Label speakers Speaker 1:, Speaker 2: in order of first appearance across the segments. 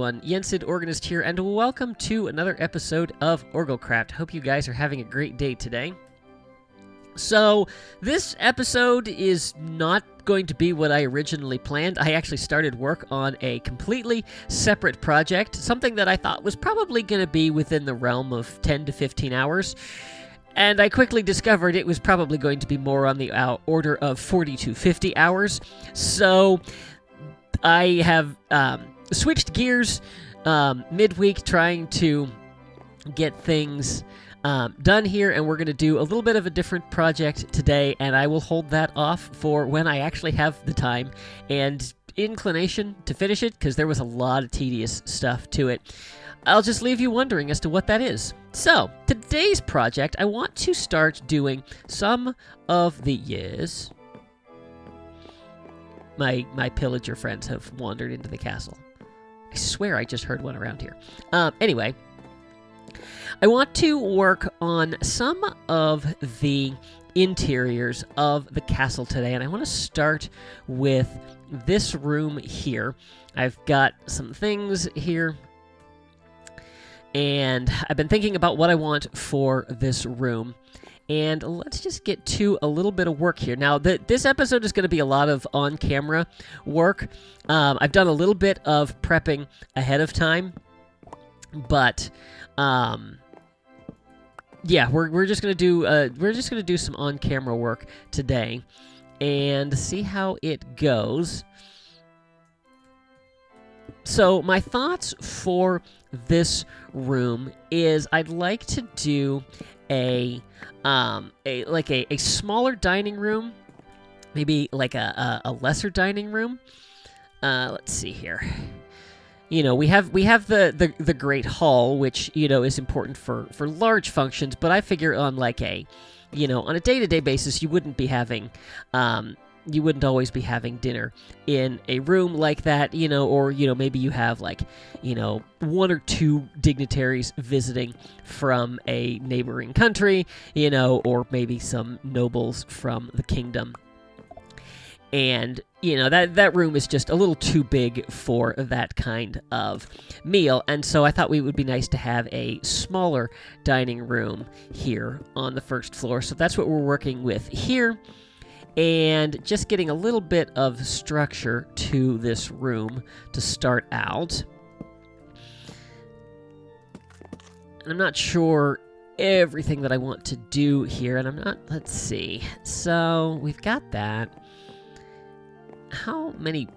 Speaker 1: everyone, Yensid Organist here, and welcome to another episode of OrgelCraft. Hope you guys are having a great day today. So, this episode is not going to be what I originally planned. I actually started work on a completely separate project, something that I thought was probably going to be within the realm of 10 to 15 hours. And I quickly discovered it was probably going to be more on the order of 40 to 50 hours. So, I have switched gears midweek trying to get things done here, and we're going to do a little bit of a different project today, and I will hold that off for when I actually have the time and inclination to finish it, because there was a lot of tedious stuff to it. I'll just leave you wondering as to what that is. So, today's project, I want to start doing some of the... Yes? My pillager friends have wandered into the castle. I swear I just heard one around here. Anyway, I want to work on some of the interiors of the castle today, and I want to start with this room here. I've got some things here, and I've been thinking about what I want for this room. And let's just get to a little bit of work here. Now, this episode is going to be a lot of on-camera work. I've done a little bit of prepping ahead of time, but yeah, we're just going to do some on-camera work today and see how it goes. So, my thoughts for this room is I'd like to do a smaller dining room, maybe like a lesser dining room. Let's see here. You know, we have the Great Hall, which, you know, is important for large functions, but I figure on like on a day-to-day basis, you wouldn't always be having dinner in a room like that, or, maybe you have like, one or two dignitaries visiting from a neighboring country, or maybe some nobles from the kingdom. And, that room is just a little too big for that kind of meal. And so I thought it would be nice to have a smaller dining room here on the first floor. So that's what we're working with here. And just getting a little bit of structure to this room to start out. And I'm not sure everything that I want to do here, and let's see. So, we've got that. How many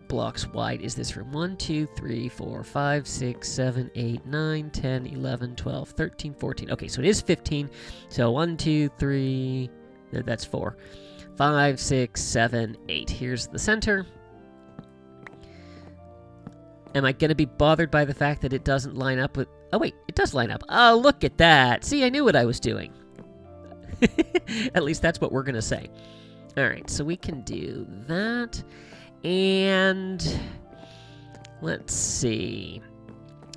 Speaker 1: blocks wide is this room? 1, 2, 3, 4, 5, 6, 7, 8, 9, 10, 11, 12, 13, 14. Okay, so it is 15. So 1, 2, 3, that's 4. 5, 6, 7, 8. Here's the center. Am I going to be bothered by the fact that it doesn't line up with... Oh, wait, it does line up. Oh, look at that. See, I knew what I was doing. At least that's what we're going to say. All right, so we can do that. And let's see.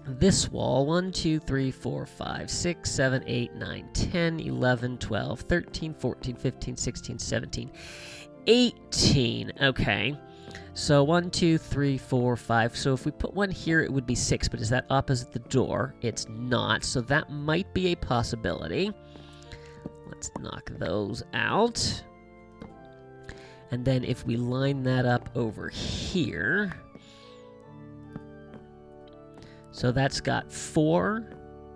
Speaker 1: This wall, 1, 2, 3, 4, 5, 6, 7, 8, 9, 10, 11, 12, 13, 14, 15, 16, 17, 18. Okay. So 1, 2, 3, 4, 5. So if we put one here, it would be 6. But is that opposite the door? It's not. So that might be a possibility. Let's knock those out. And then if we line that up over here... So that's got 4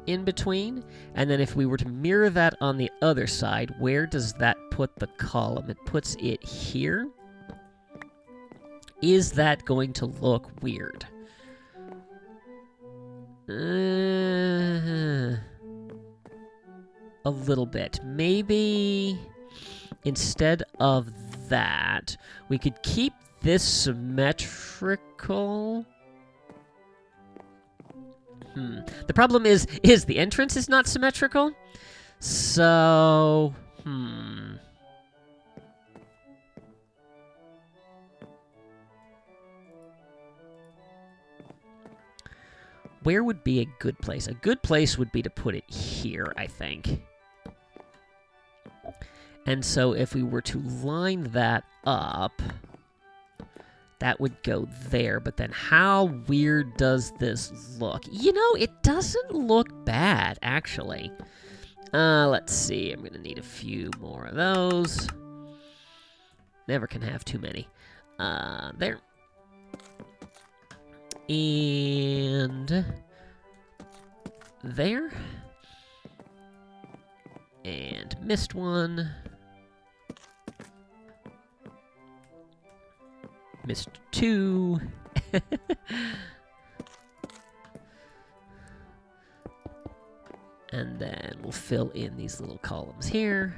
Speaker 1: in between. And then if we were to mirror that on the other side, where does that put the column? It puts it here. Is that going to look weird? A little bit. Maybe instead of that, we could keep this symmetrical... The problem is the entrance is not symmetrical. So, Where would be a good place? A good place would be to put it here, I think. And so if we were to line that up, That would go there, but then how weird does this look? You know, it doesn't look bad, actually. Let's see. I'm going to need a few more of those. Never can have too many. There. And there. And missed one. Missed two. And then we'll fill in these little columns here.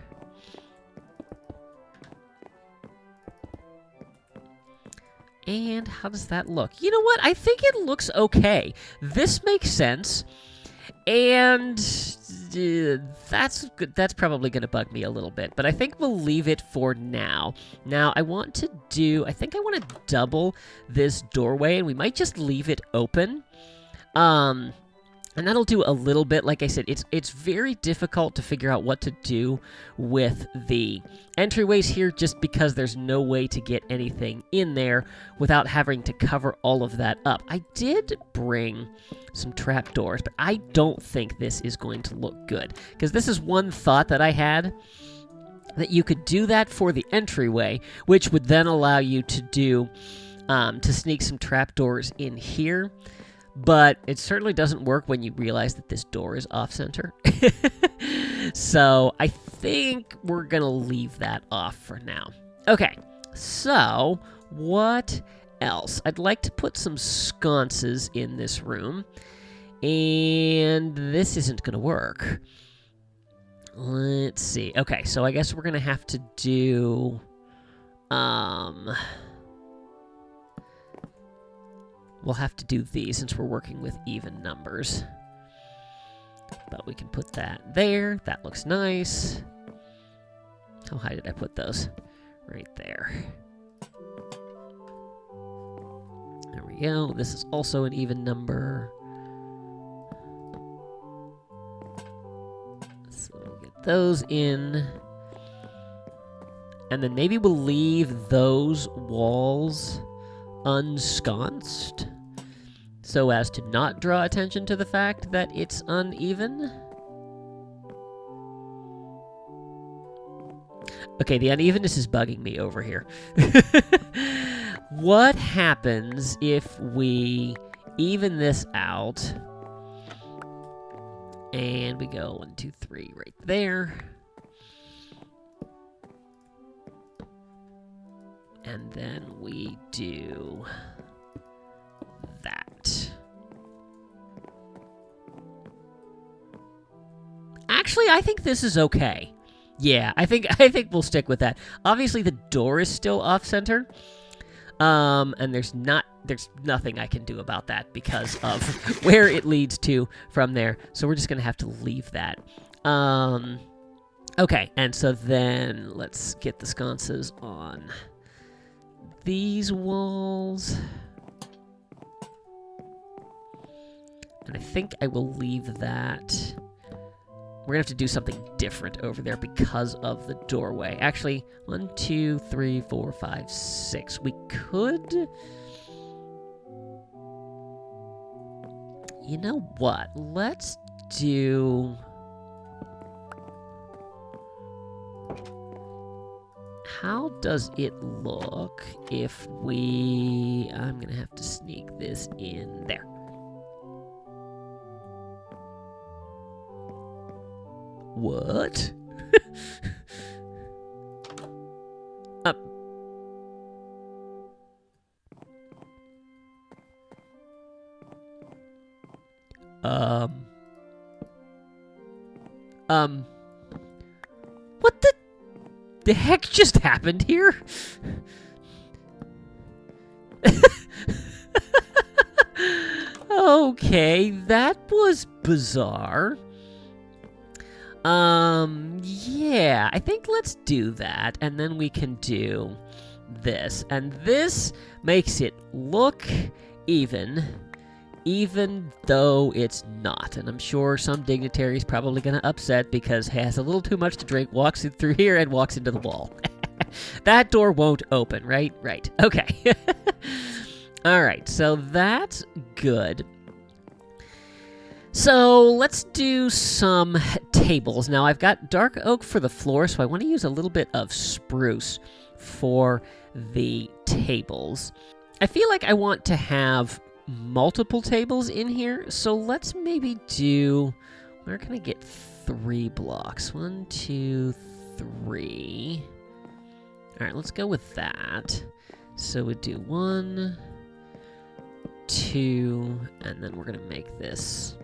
Speaker 1: And how does that look? You know what? I think it looks okay. This makes sense. And that's good. That's probably going to bug me a little bit. But I think we'll leave it for now. Now, I want to do... I think I want to double this doorway. And we might just leave it open. And that'll do a little bit. Like I said, it's very difficult to figure out what to do with the entryways here just because there's no way to get anything in there without having to cover all of that up. I did bring some trapdoors, but I don't think this is going to look good because this is one thought that I had, that you could do that for the entryway, which would then allow you to do to sneak some trapdoors in here. But it certainly doesn't work when you realize that this door is off-center. So I think we're going to leave that off for now. Okay, so what else? I'd like to put some sconces in this room. And this isn't going to work. Let's see. Okay, so I guess we're going to have to do... We'll have to do these since we're working with even numbers. But we can put that there. That looks nice. How high did I put those? Right there. There we go. This is also an even number. So we'll get those in. And then maybe we'll leave those walls unsconced so as to not draw attention to the fact that it's uneven. Okay, the unevenness is bugging me over here. What happens if we even this out and we go 1, 2, 3 right there? And then we do that. Actually, I think this is okay. Yeah, I think we'll stick with that. Obviously, the door is still off-center. And there's nothing I can do about that because of where it leads to from there. So we're just going to have to leave that. Okay, and so then let's get the sconces on these walls. And I think I will leave that. We're going to have to do something different over there because of the doorway. Actually, 1, 2, 3, 4, 5, 6. We could... You know what? Let's do... How does it look if we... I'm going to have to sneak this in there. What? What the heck just happened here? Okay, that was bizarre. Yeah, I think let's do that, and then we can do this. And this makes it look even though it's not. And I'm sure some dignitary's probably going to upset because he has a little too much to drink, walks through here, and walks into the wall. That door won't open, right? Right. Okay. All right, so that's good. So let's do some tables. Now, I've got dark oak for the floor, so I want to use a little bit of spruce for the tables. I feel like I want to have multiple tables in here, so let's maybe do... Where can I get 3 blocks? 1, 2, 3. All right, let's go with that. So we do 1, 2, and then we're going to make this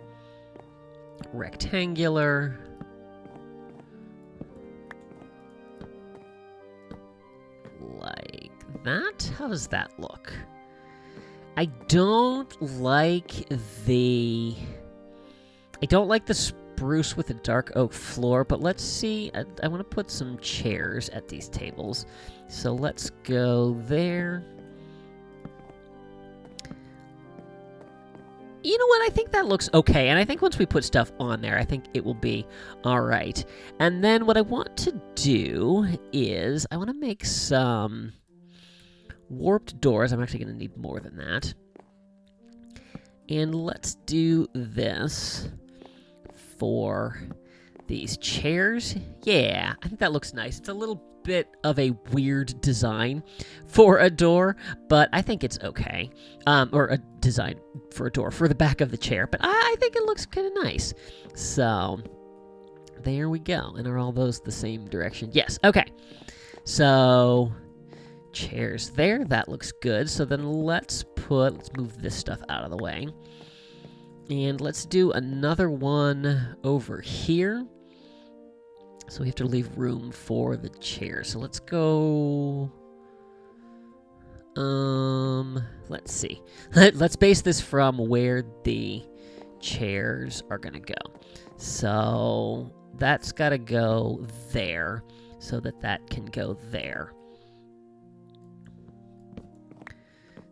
Speaker 1: rectangular. Like that. How does that look? I don't like the spruce with the dark oak floor, but let's see. I want to put some chairs at these tables. So let's go there. You know what? I think that looks okay. And I think once we put stuff on there, I think it will be all right. And then what I want to do is I want to make some warped doors. I'm actually going to need more than that. And let's do this for these chairs. Yeah, I think that looks nice. It's a little bit of a weird design for a door, but I think it's okay. Or a design for a door for the back of the chair, but I think it looks kind of nice. So there we go. And are all those the same direction? Yes. Okay. So chairs there. That looks good. So then let's move this stuff out of the way. And let's do another one over here. So we have to leave room for the chair. So let's go... let's see. Let's base this from where the chairs are going to go. So that's got to go there so that can go there.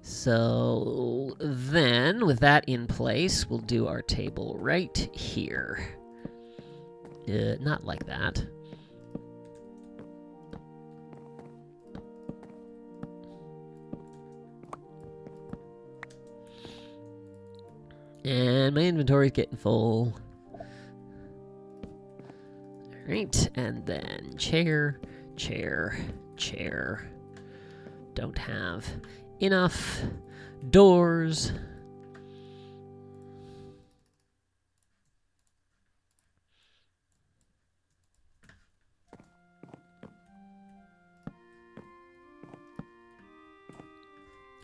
Speaker 1: So then, with that in place, we'll do our table right here. Not like that. And my inventory's getting full. Alright, and then chair, chair, chair. Don't have enough doors.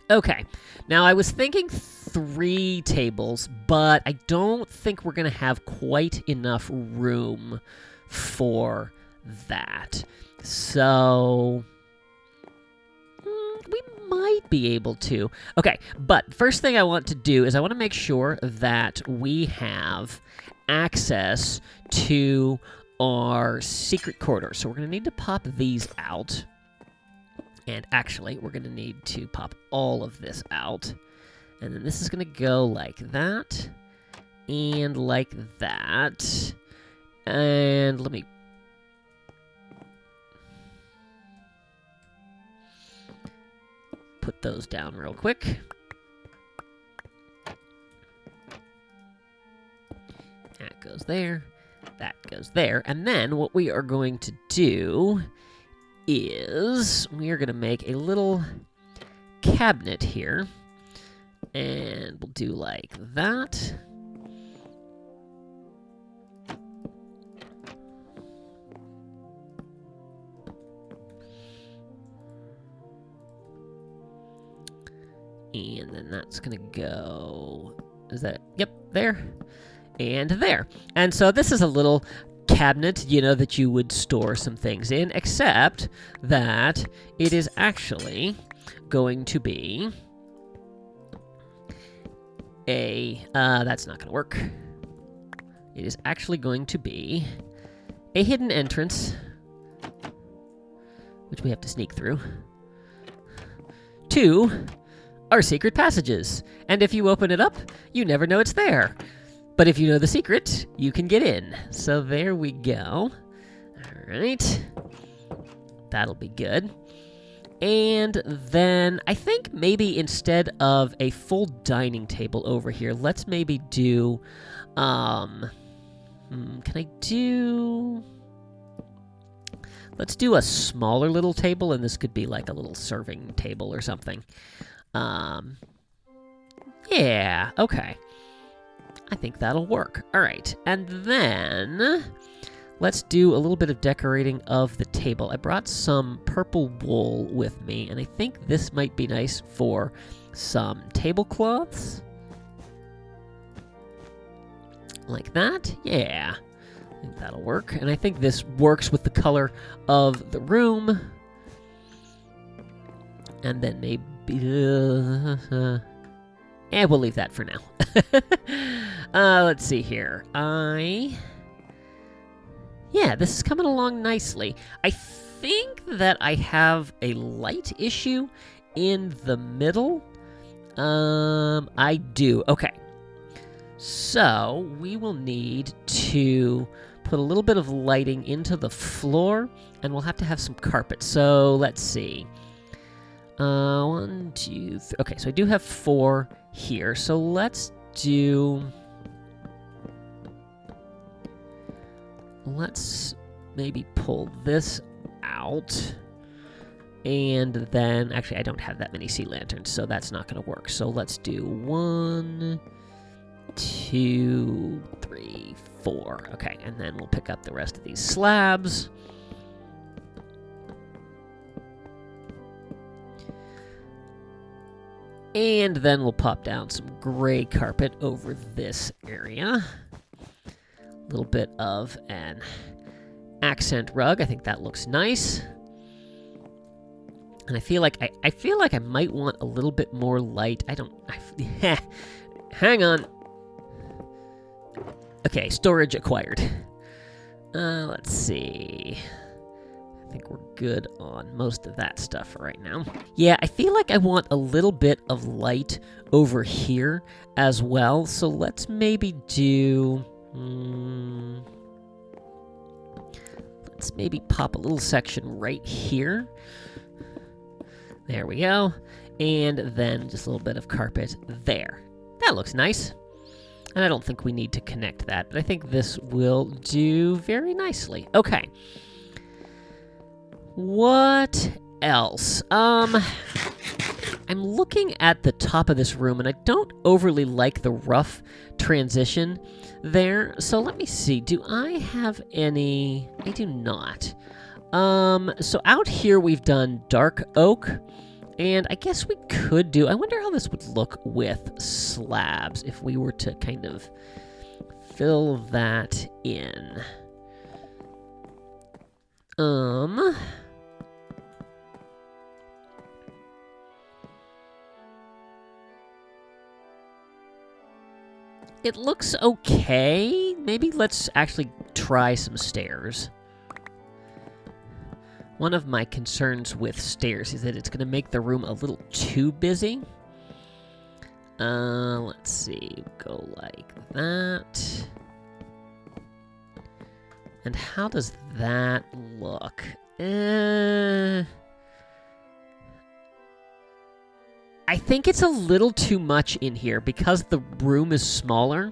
Speaker 1: Okay, now I was thinking 3 tables, but I don't think we're going to have quite enough room for that. So we might be able to. Okay, but first thing I want to do is I want to make sure that we have access to our secret corridor. So we're going to need to pop these out. And actually, we're going to need to pop all of this out. And then this is going to go like that. And like that. And let me... put those down real quick. That goes there. That goes there. And then what we are going to do is we are going to make a little cabinet here. And we'll do like that. And then that's going to go... Is that... Yep, there. And there. And so this is a little cabinet, you know, that you would store some things in, except that it is actually going to be a... that's not going to work. It is actually going to be a hidden entrance, which we have to sneak through, to our secret passages. And if you open it up, you never know it's there. But if you know the secret, you can get in. So there we go. All right. That'll be good. And then I think maybe instead of a full dining table over here, let's maybe do, can I do, let's do a smaller little table, and this could be like a little serving table or something. Yeah, okay. I think that'll work. All right, and then let's do a little bit of decorating of the table. I brought some purple wool with me, and I think this might be nice for some tablecloths. Like that? Yeah. I think that'll work. And I think this works with the color of the room. And then maybe... we'll leave that for now. Let's see here. Yeah, this is coming along nicely. I think that I have a light issue in the middle. I do. Okay. So, we will need to put a little bit of lighting into the floor, and we'll have to have some carpet. So, let's see. 1, 2, 3. Okay, so I do have 4 here. So, let's do... Let's maybe pull this out. And then, actually, I don't have that many sea lanterns, so that's not going to work. So let's do 1, 2, 3, 4. Okay, and then we'll pick up the rest of these slabs. And then we'll pop down some gray carpet over this area. A little bit of an accent rug. I think that looks nice. And I feel like I might want a little bit more light. Hang on. Okay, storage acquired. Let's see. I think we're good on most of that stuff right now. Yeah, I feel like I want a little bit of light over here as well. So let's maybe do... let's maybe pop a little section right here. There we go. And then just a little bit of carpet there. That looks nice. And I don't think we need to connect that, but I think this will do very nicely. Okay. What else? I'm looking at the top of this room, and I don't overly like the rough transition there. So let me see. Do I have any? I do not. So out here we've done dark oak, and I guess we could do... I wonder how this would look with slabs if we were to kind of fill that in. It looks okay. Maybe let's actually try some stairs. One of my concerns with stairs is that it's going to make the room a little too busy. Let's see. Go like that. And how does that look? I think it's a little too much in here because the room is smaller.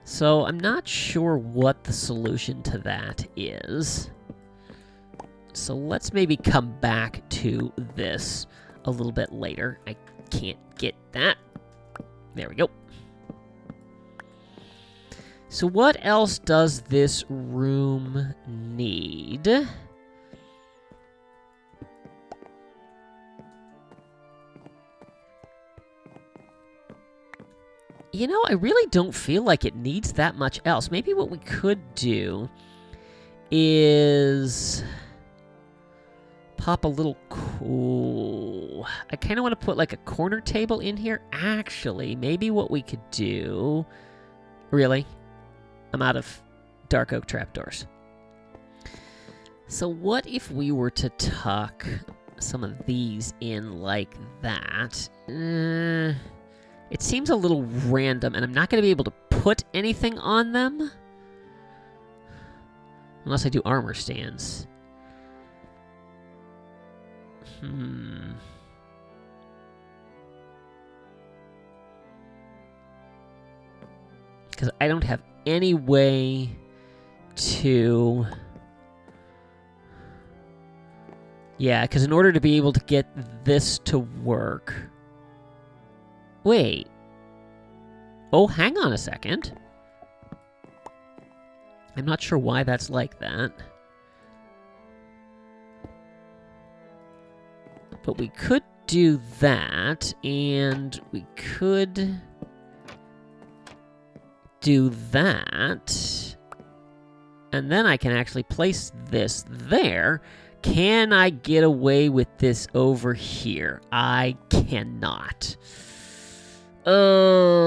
Speaker 1: So I'm not sure what the solution to that is. So let's maybe come back to this a little bit later. I can't get that. There we go. So what else does this room need? You know, I really don't feel like it needs that much else. Maybe what we could do is pop a little... Cool. I kind of want to put like a corner table in here. Actually, maybe what we could do... Really? I'm out of dark oak trapdoors. So what if we were to tuck some of these in like that? It seems a little random, and I'm not going to be able to put anything on them. Unless I do armor stands. Because I don't have any way to... Yeah, because in order to be able to get this to work... Wait. Oh, hang on a second. I'm not sure why that's like that. But we could do that, and we could do that. And then I can actually place this there. Can I get away with this over here? I cannot. Oh.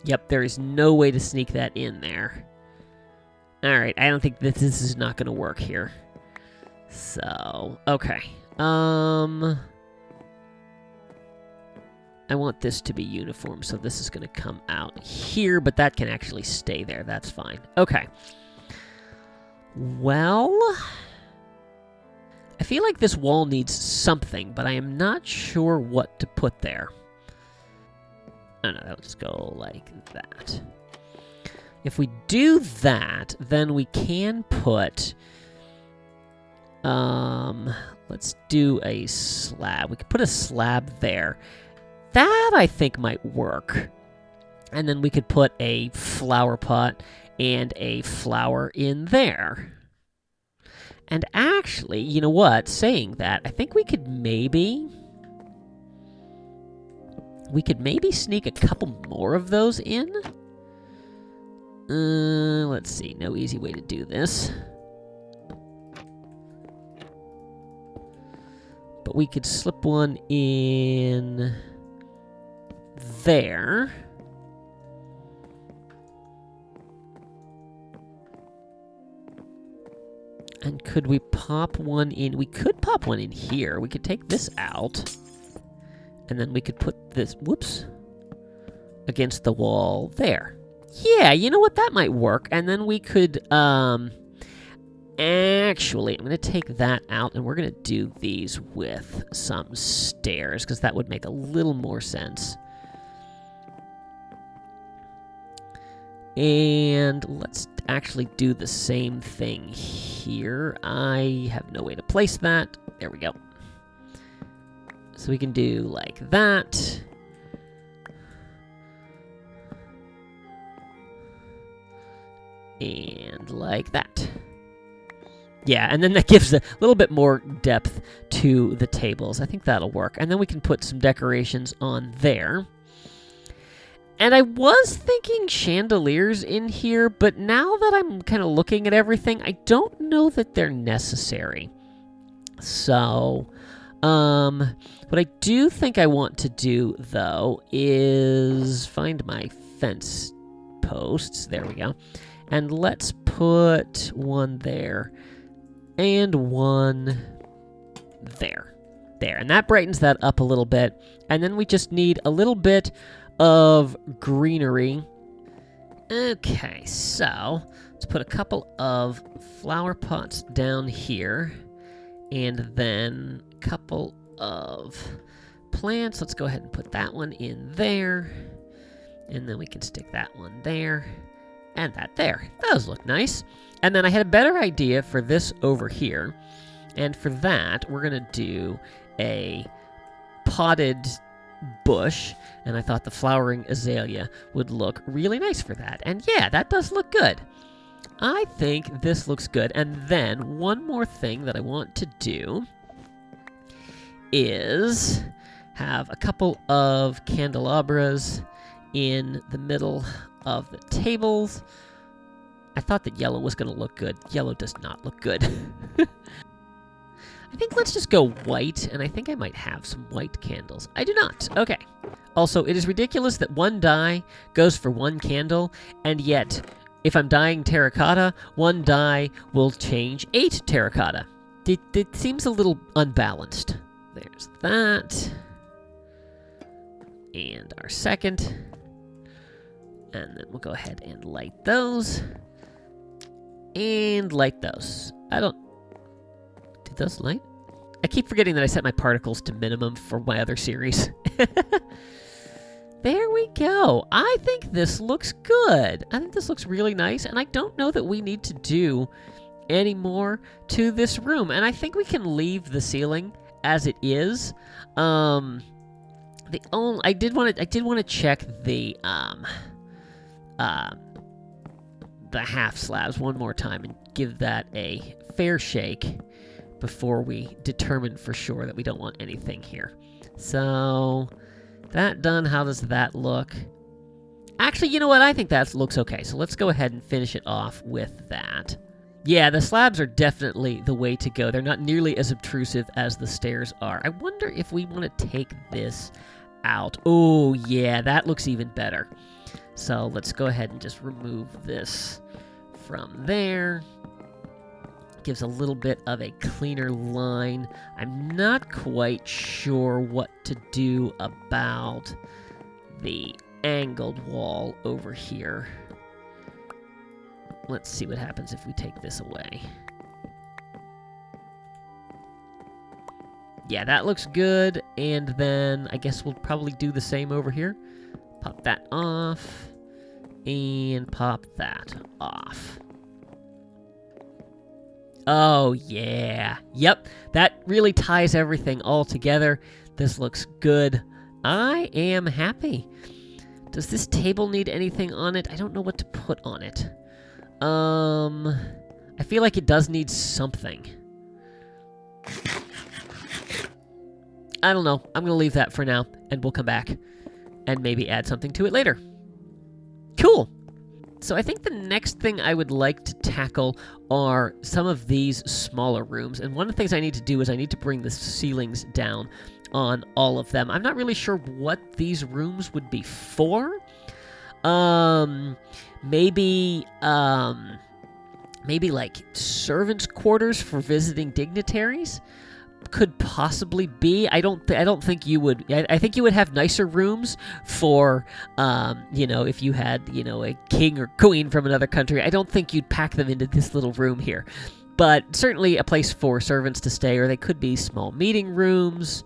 Speaker 1: Yep, there is no way to sneak that in there. Alright, I don't think that this is not going to work here. So, okay. I want this to be uniform, so this is going to come out here, but that can actually stay there. That's fine. Okay. Well, I feel like this wall needs something, but I am not sure what to put there. Oh, no, that'll just go like that. If we do that, then we can put... let's do a slab. We could put a slab there. That, I think, might work. And then we could put a flower pot and a flower in there. And actually, you know what? Saying that, I think we could maybe... sneak a couple more of those in. Let's see. No easy way to do this. But we could slip one in there. And could we pop one in? We could pop one in here. We could take this out. And then we could put this, whoops, against the wall there. Yeah, you know what? That might work. And then we could, actually, I'm going to take that out, and we're going to do these with some stairs, because that would make a little more sense. And let's actually do the same thing here. I have no way to place that. There we go. So we can do like that. And like that. Yeah, and then that gives a little bit more depth to the tables. I think that'll work. And then we can put some decorations on there. And I was thinking chandeliers in here, but now that I'm kind of looking at everything, I don't know that they're necessary. So, what I do think I want to do, though, is find my fence posts. There we go. And let's put one there and one there. There. And that brightens that up a little bit. And then we just need a little bit of greenery. Okay, so let's put a couple of flower pots down here. And then a couple of plants. Let's go ahead and put that one in there. And then we can stick that one there. And that there. Those look nice. And then I had a better idea for this over here. And for that, we're going to do a potted bush. And I thought the flowering azalea would look really nice for that. And yeah, that does look good. I think this looks good. And then one more thing that I want to do is have a couple of candelabras in the middle of the tables. I thought that yellow was going to look good. Yellow does not look good. I think let's just go white, and I think I might have some white candles. I do not. Okay. Also, it is ridiculous that one dye goes for one candle, and yet, if I'm dyeing terracotta, one dye will change 8 terracotta. It seems a little unbalanced. There's that. And our second. And then we'll go ahead and light those. And light those. Did those light? I keep forgetting that I set my particles to minimum for my other series. There we go. I think this looks good. I think this looks really nice, and I don't know that we need to do any more to this room. And I think we can leave the ceiling as it is. I did want to check the half slabs one more time and give that a fair shake before we determine for sure that we don't want anything here. So that done. How does that look? Actually, you know what? I think that looks okay. So let's go ahead and finish it off with that. Yeah, the slabs are definitely the way to go. They're not nearly as obtrusive as the stairs are. I wonder if we want to take this out. Oh, yeah, that looks even better. So let's go ahead and just remove this from there. Gives a little bit of a cleaner line. I'm not quite sure what to do about the angled wall over here. Let's see what happens if we take this away. Yeah, that looks good. And then I guess we'll probably do the same over here. Pop that off. And pop that off. Oh, yeah. Yep, that really ties everything all together. This looks good. I am happy. Does this table need anything on it? I don't know what to put on it. I feel like it does need something. I don't know. I'm going to leave that for now, and we'll come back and maybe add something to it later. Cool. So I think the next thing I would like to tackle are some of these smaller rooms. And one of the things I need to do is I need to bring the ceilings down on all of them. I'm not really sure what these rooms would be for. Maybe like servants' quarters for visiting dignitaries could possibly be. I don't think you would. I think you would have nicer rooms for, if you had, a king or queen from another country. I don't think you'd pack them into this little room here. But certainly a place for servants to stay, or they could be small meeting rooms.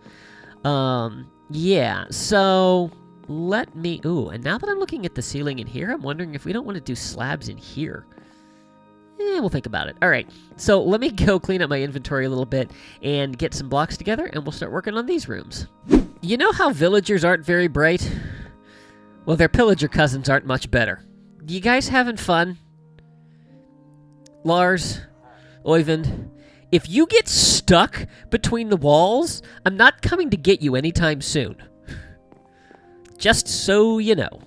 Speaker 1: Yeah, so let me... Ooh, and now that I'm looking at the ceiling in here, I'm wondering if we don't want to do slabs in here. We'll think about it. All right, so let me go clean up my inventory a little bit and get some blocks together, and we'll start working on these rooms. You know how villagers aren't very bright? Well, their pillager cousins aren't much better. You guys having fun? Lars, Oyvind, if you get stuck between the walls, I'm not coming to get you anytime soon. Just so you know.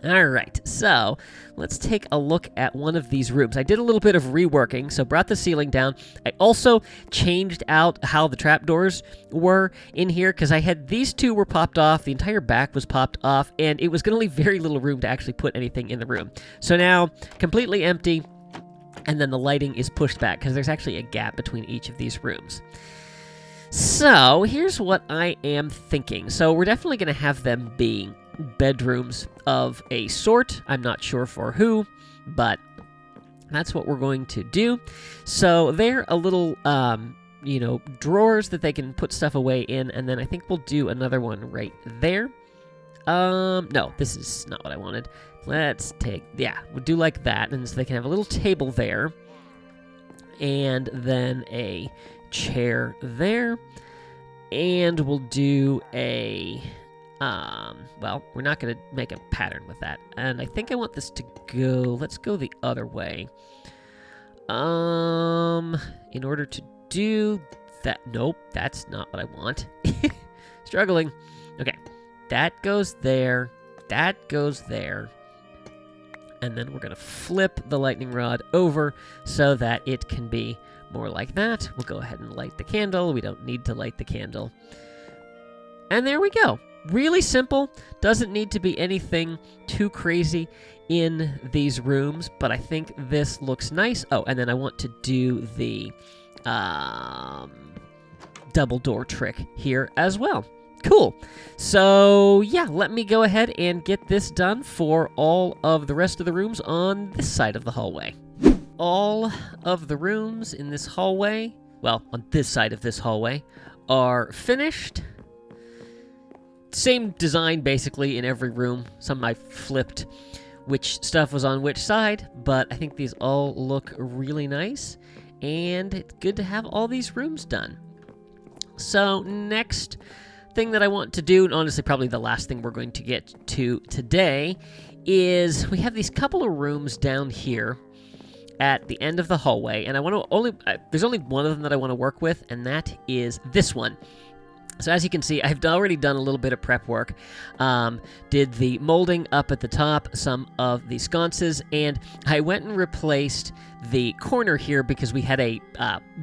Speaker 1: All right, so let's take a look at one of these rooms. I did a little bit of reworking, so brought the ceiling down. I also changed out how the trapdoors were in here, because I had these two were popped off, the entire back was popped off, and it was going to leave very little room to actually put anything in the room. So now, completely empty, and then the lighting is pushed back, because there's actually a gap between each of these rooms. So, here's what I am thinking. So, we're definitely going to have them be bedrooms of a sort. I'm not sure for who, but that's what we're going to do. So they're a little, drawers that they can put stuff away in, and then I think we'll do another one right there. No, this is not what I wanted. We'll do like that, and so they can have a little table there, and then a chair there, and we'll do a... we're not going to make a pattern with that. And I think I want this to go... Let's go the other way. In order to do that... Nope, that's not what I want. Struggling. Okay, that goes there. That goes there. And then we're going to flip the lightning rod over so that it can be more like that. We'll go ahead and light the candle. We don't need to light the candle. And there we go. Really simple, doesn't need to be anything too crazy in these rooms, but I think this looks nice. Oh, and then I want to do the double door trick here as well. Cool. So, yeah, let me go ahead and get this done for all of the rest of the rooms on this side of the hallway. all of the rooms in this hallway, well, on this side of this hallway, are finished. Same design, basically, in every room. Some I flipped which stuff was on which side, but I think these all look really nice, and it's good to have all these rooms done. So next thing that I want to do, and honestly probably the last thing we're going to get to today, is we have these couple of rooms down here at the end of the hallway, and I want to there's only one of them that I want to work with, and that is this one. So as you can see, I've already done a little bit of prep work. Did the molding up at the top, some of the sconces, and I went and replaced the corner here because we had a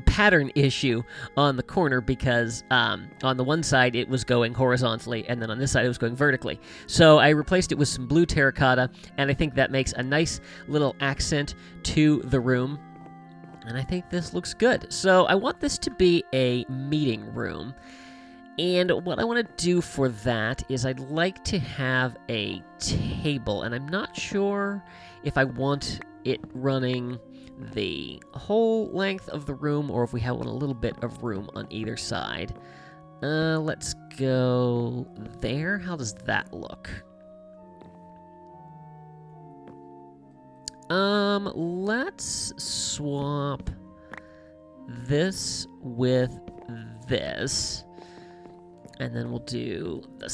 Speaker 1: pattern issue on the corner because on the one side it was going horizontally and then on this side it was going vertically. So I replaced it with some blue terracotta, and I think that makes a nice little accent to the room. And I think this looks good. So I want this to be a meeting room. And what I want to do for that is I'd like to have a table, and I'm not sure if I want it running the whole length of the room or if we have a little bit of room on either side. Let's go there. How does that look? Let's swap this with this. And then we'll do the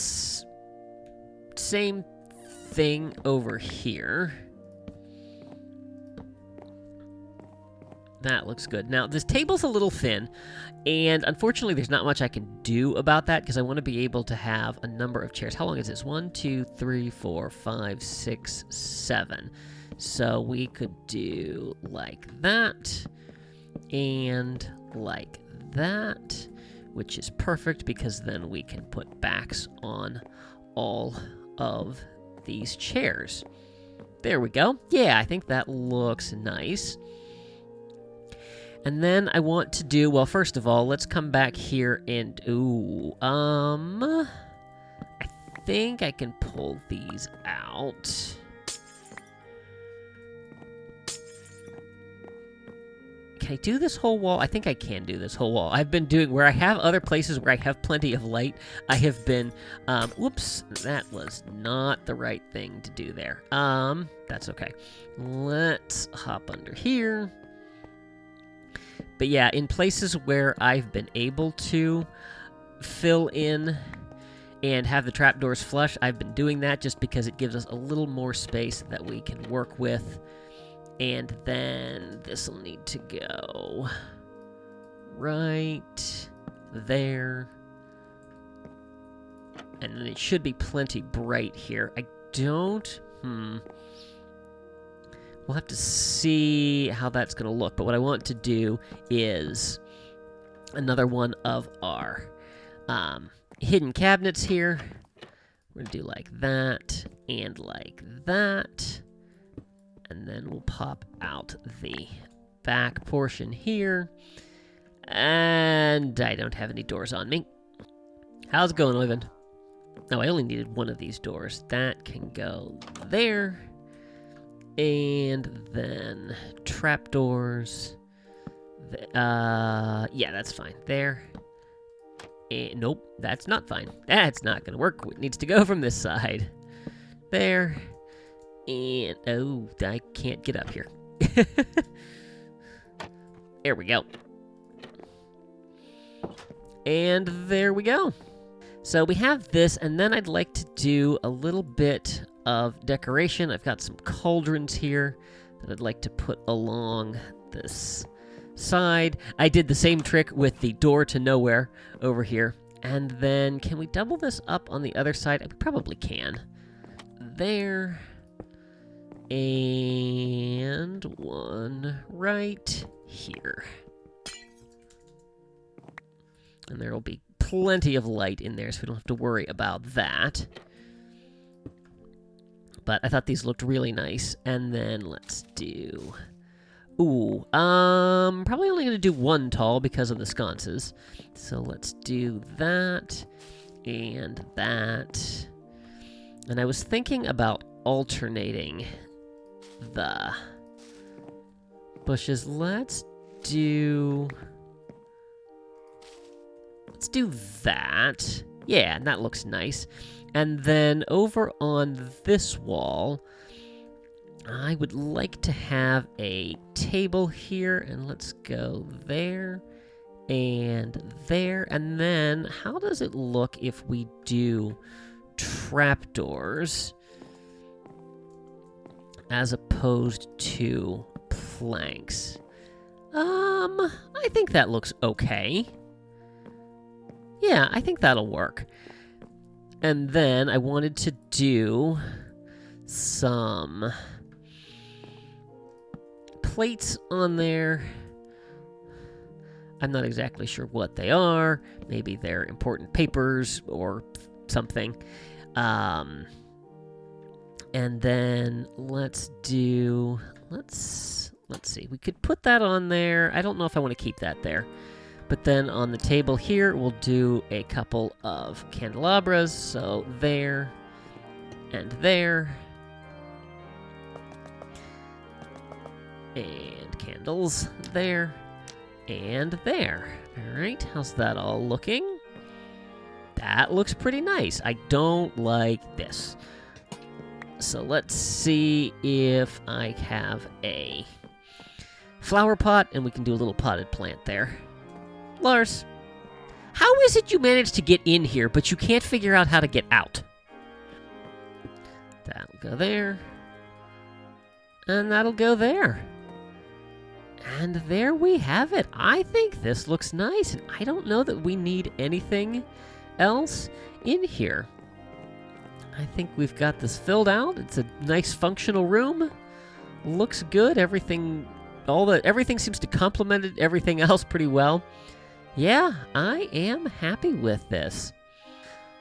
Speaker 1: same thing over here. That looks good. Now, this table's a little thin, and unfortunately there's not much I can do about that because I want to be able to have a number of chairs. How long is this? 1, 2, 3, 4, 5, 6, 7. So we could do like that and like that, which is perfect because then we can put backs on all of these chairs. There we go. Yeah, I think that looks nice. And then I want to do, well, first of all, let's come back here and, I think I can pull these out. Can I do this whole wall? I think I can do this whole wall. I've been doing, where I have other places where I have plenty of light, I have been, whoops, that was not the right thing to do there. That's okay. Let's hop under here. But yeah, in places where I've been able to fill in and have the trapdoors flush, I've been doing that just because it gives us a little more space that we can work with. And then this will need to go right there. And then it should be plenty bright here. I don't... We'll have to see how that's going to look. But what I want to do is another one of our hidden cabinets here. We're going to do like that and like that. And then we'll pop out the back portion here. And I don't have any doors on me. How's it going, Oyvind? Oh, I only needed one of these doors. That can go there. And then trapdoors. Yeah, that's fine. There. And nope, that's not fine. That's not going to work. It needs to go from this side. There. And, oh, I can't get up here. There we go. And there we go. So we have this, and then I'd like to do a little bit of decoration. I've got some cauldrons here that I'd like to put along this side. I did the same trick with the door to nowhere over here. And then, can we double this up on the other side? We probably can. There. And one right here. And there will be plenty of light in there, so we don't have to worry about that. But I thought these looked really nice. And then let's do... probably only going to do one tall because of the sconces. So let's do that and that. And I was thinking about alternating the bushes. Let's do that. Yeah, and that looks nice. And then over on this wall, I would like to have a table here, and let's go there and there. And then how does it look if we do trapdoors as opposed to planks? I think that looks okay. Yeah, I think that'll work. And then I wanted to do some plates on there. I'm not exactly sure what they are. Maybe they're important papers or something. And then let's see. We could put that on there. I don't know if I want to keep that there. But then on the table here, we'll do a couple of candelabras. So there and there. And candles there and there. All right, how's that all looking? That looks pretty nice. I don't like this. So let's see if I have a flower pot, and we can do a little potted plant there. Lars, how is it you managed to get in here, but you can't figure out how to get out? That'll go there. And that'll go there. And there we have it. I think this looks nice, and I don't know that we need anything else in here. I think we've got this filled out. It's a nice functional room. Looks good. Everything seems to complement everything else pretty well. Yeah, I am happy with this.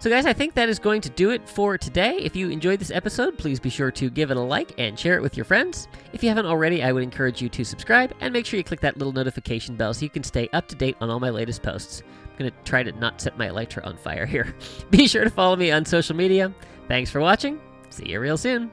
Speaker 1: So guys, I think that is going to do it for today. If you enjoyed this episode, please be sure to give it a like and share it with your friends. If you haven't already, I would encourage you to subscribe and make sure you click that little notification bell so you can stay up to date on all my latest posts. I'm going to try to not set my Elytra on fire here. Be sure to follow me on social media. Thanks for watching. See you real soon.